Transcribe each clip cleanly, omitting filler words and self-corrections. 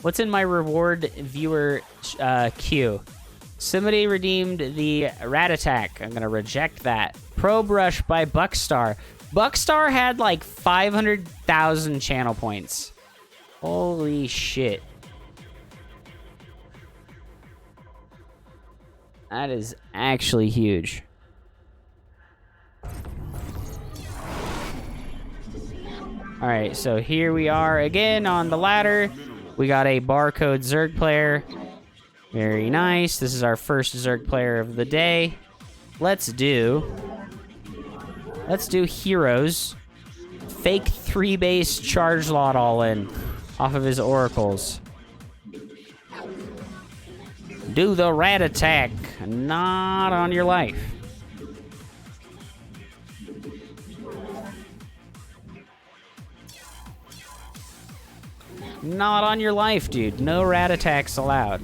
What's in my reward viewer queue? Somebody redeemed the Rat Attack. I'm gonna reject that. Pro Brush by Buckstar. Buckstar had like 500,000 channel points. Holy shit. That is actually huge. Alright, so here we are again on the ladder. We got a barcode Zerg player. Very nice. This is our first Zerg player of the day. Let's do heroes. Fake 3-base charge lot all in off of his oracles. Do the Rat Attack. Not on your life. Not on your life, dude. No rat attacks allowed.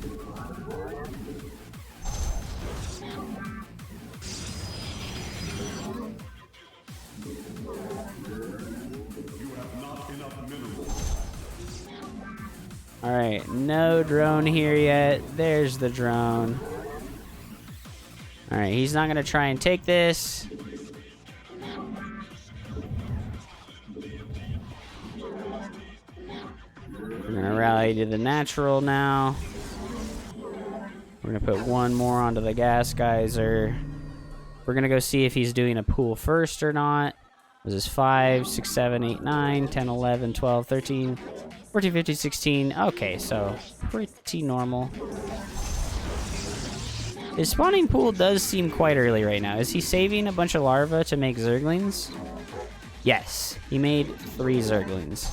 Alright, no drone here yet. There's the drone. Alright, he's not gonna try and take this. We're gonna rally to the natural now. We're gonna put one more onto the gas geyser. We're gonna go see if he's doing a pool first or not. This is 5, 6, 7, 8, 9, 10, 11, 12, 13, 14, 15, 16. Okay, so pretty normal. His spawning pool does seem quite early right now. Is he saving a bunch of larvae to make Zerglings? Yes, he made 3 Zerglings.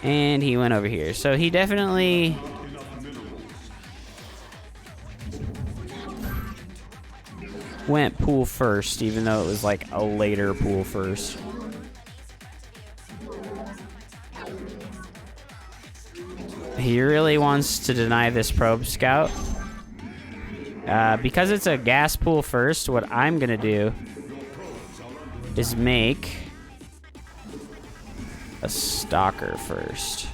And he went over here. So he definitely... went pool first, even though it was like a later pool first. He really wants to deny this probe scout. Because it's a gas pool first, what I'm gonna do is make a stalker first.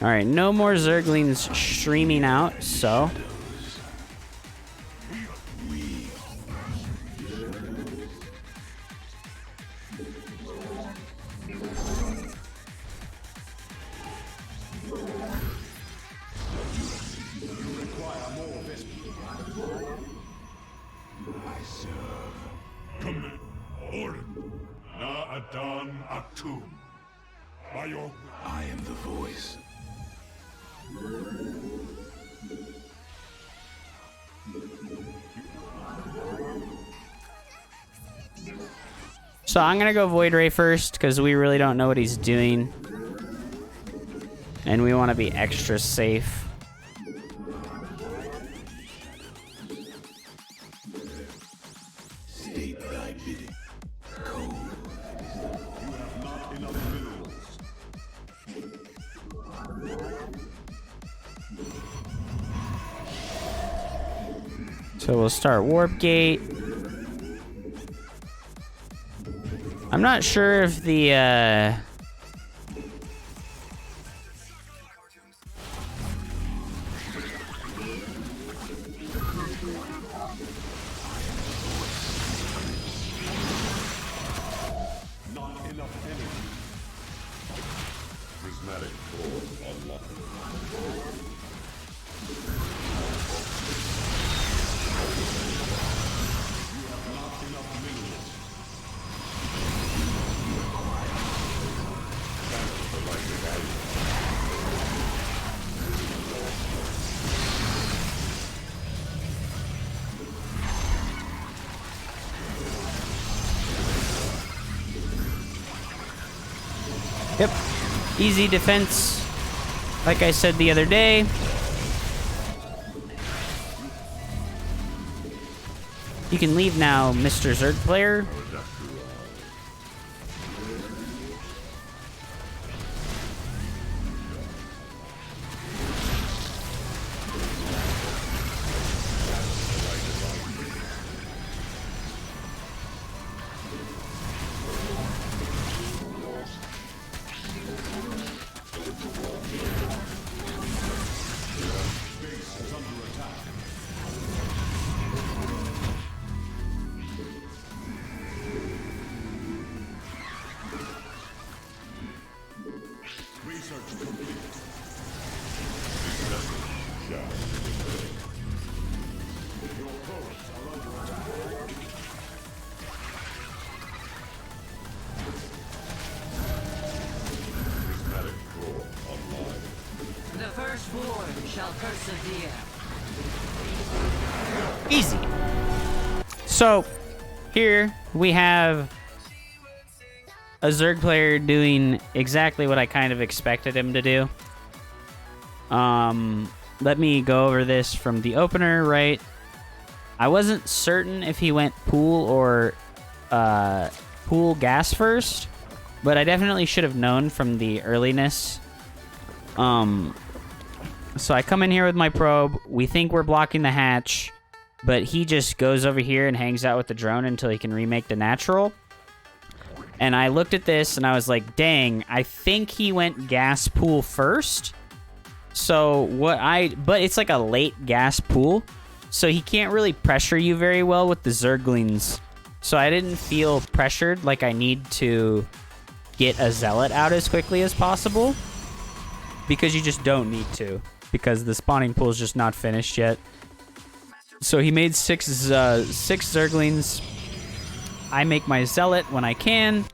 All right, no more Zerglings streaming out, so I am the voice. So I'm gonna go Void Ray first because we really don't know what he's doing, and we want to be extra safe. State thy bidding. Cold. You have not enough minerals. So we'll start Warp Gate. I'm not sure if the Prismatic core unlocked. Yep. Easy defense. Like I said the other day. You can leave now, Mr. Zerg player. The firstborn shall persevere. Easy. So, here we have a Zerg player doing exactly what I kind of expected him to do. Let me go over this from the opener, right? I wasn't certain if he went pool or pool gas first, but I definitely should have known from the earliness. So I come in here with my probe. We think we're blocking the hatch, but he just goes over here and hangs out with the drone until he can remake the natural. And I looked at this and I was like, dang, I think he went gas pool first. So but it's like a late gas pool. So he can't really pressure you very well with the Zerglings. So I didn't feel pressured like I need to get a Zealot out as quickly as possible. Because you just don't need to. Because the spawning pool is just not finished yet. So he made six Zerglings. I make my Zealot when I can.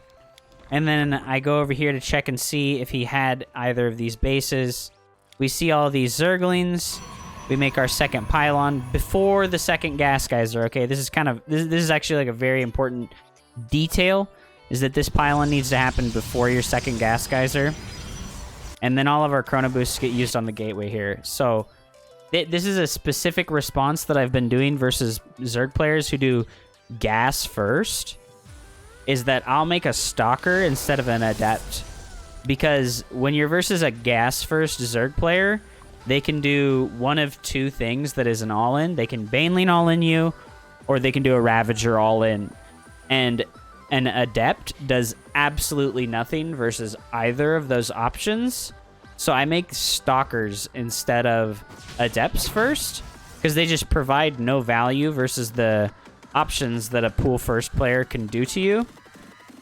And then I go over here to check and see if he had either of these bases. We see all these Zerglings. We make our second pylon before the second gas geyser. Okay, this is kind of... This is actually like a very important detail. Is that this pylon needs to happen before your second gas geyser. And then all of our chrono boosts get used on the gateway here. So this is a specific response that I've been doing versus Zerg players who do gas first. Is that I'll make a stalker instead of an adept. Because when you're versus a gas first Zerg player, they can do one of two things that is an all-in. They can Baneling all-in you, or they can do a Ravager all-in. And an adept does absolutely nothing versus either of those options. So I make stalkers instead of adepts first, because they just provide no value versus the options that a pool first player can do to you.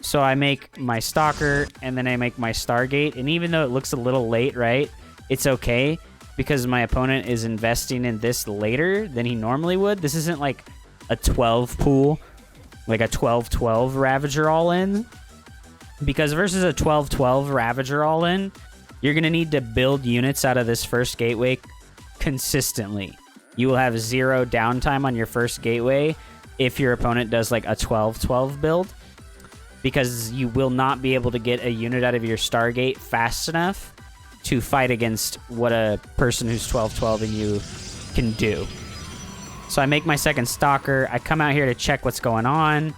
So I make my stalker, and then I make my Stargate, and even though it looks a little late, right, it's okay, because my opponent is investing in this later than he normally would. This isn't like a 12 pool, like a 12-12 Ravager all-in. Because versus a 12-12 Ravager all-in, you're going to need to build units out of this first gateway consistently. You will have 0 downtime on your first gateway if your opponent does like a 12-12 build. Because you will not be able to get a unit out of your Stargate fast enough to fight against what a person who's 12-12ing you can do. So I make my second stalker. I come out here to check what's going on.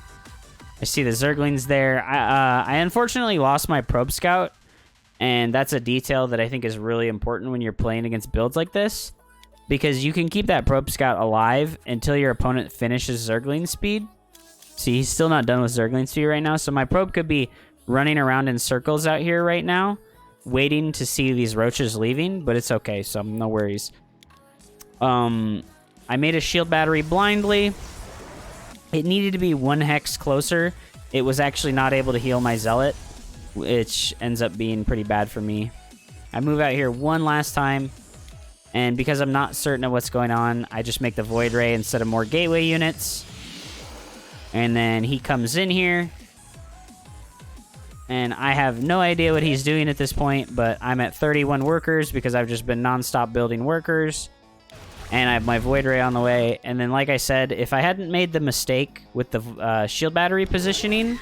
I see the Zerglings there. I unfortunately lost my probe scout, and that's a detail that I think is really important when you're playing against builds like this, because you can keep that probe scout alive until your opponent finishes Zergling speed. See, he's still not done with Zergling speed right now, so my probe could be running around in circles out here right now, waiting to see these roaches leaving, but it's okay, so no worries. I made a shield battery blindly. It needed to be 1 hex closer. It was actually not able to heal my Zealot, which ends up being pretty bad for me. I move out here one last time, and because I'm not certain of what's going on, I just make the Void Ray instead of more gateway units. And then he comes in here, and I have no idea what he's doing at this point, but I'm at 31 workers because I've just been non-stop building workers. And I have my Void Ray on the way. And then, like I said, if I hadn't made the mistake with the shield battery positioning,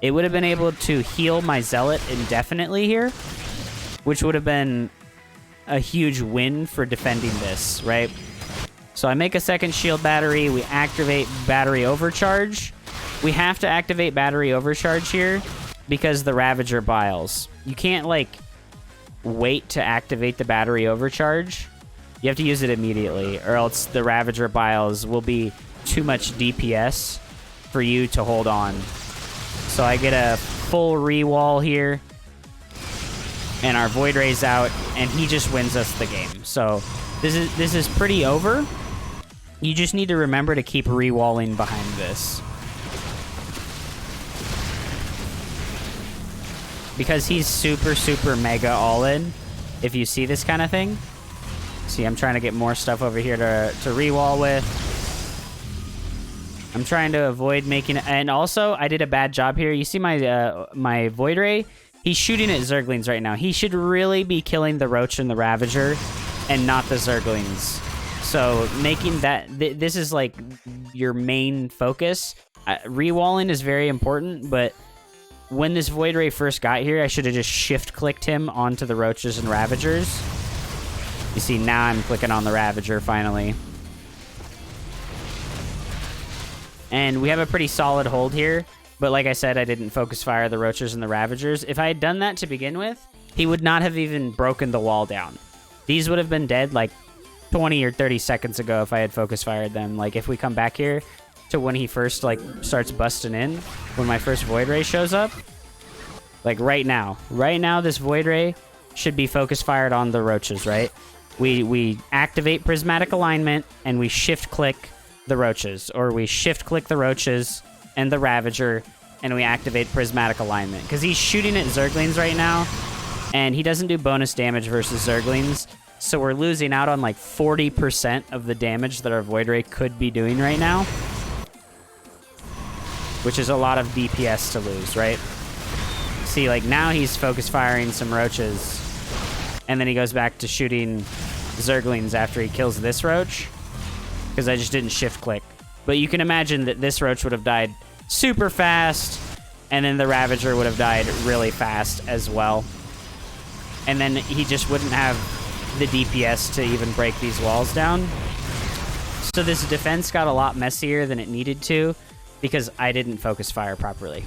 it would have been able to heal my Zealot indefinitely here, which would have been a huge win for defending this, right? So I make a second shield battery. We activate battery overcharge. We have to activate battery overcharge here because the Ravager biles. You can't, like, wait to activate the battery overcharge. You have to use it immediately, or else the Ravager biles will be too much DPS for you to hold on. So I get a full re-wall here, and our Void Ray's out, and he just wins us the game. So this is pretty over. You just need to remember to keep re-walling behind this. Because he's super, super mega all-in, if you see this kind of thing. See, I'm trying to get more stuff over here to re-wall with. I'm trying to avoid making... And also, I did a bad job here. You see my my Void Ray? He's shooting at Zerglings right now. He should really be killing the Roach and the Ravager and not the Zerglings. So making that... this is like your main focus. Re-walling is very important, but... When this Void Ray first got here, I should have just shift-clicked him onto the Roaches and Ravagers. You see, now I'm clicking on the Ravager, finally. And we have a pretty solid hold here. But like I said, I didn't focus fire the Roaches and the Ravagers. If I had done that to begin with, he would not have even broken the wall down. These would have been dead like 20 or 30 seconds ago if I had focus fired them. Like, if we come back here to when he first, like, starts busting in, when my first Void Ray shows up, like right now, this Void Ray should be focus fired on the Roaches, right? We activate Prismatic Alignment, and we shift-click the Roaches, or we shift-click the Roaches and the Ravager, and we activate Prismatic Alignment. Because he's shooting at Zerglings right now, and he doesn't do bonus damage versus Zerglings, so we're losing out on like 40% of the damage that our Void Ray could be doing right now. Which is a lot of DPS to lose, right? See, like, now he's focus firing some Roaches, and then he goes back to shooting Zerglings after he kills this Roach, because I just didn't shift-click. But you can imagine that this Roach would have died super fast, and then the Ravager would have died really fast as well. And then he just wouldn't have the DPS to even break these walls down. So this defense got a lot messier than it needed to, because I didn't focus fire properly.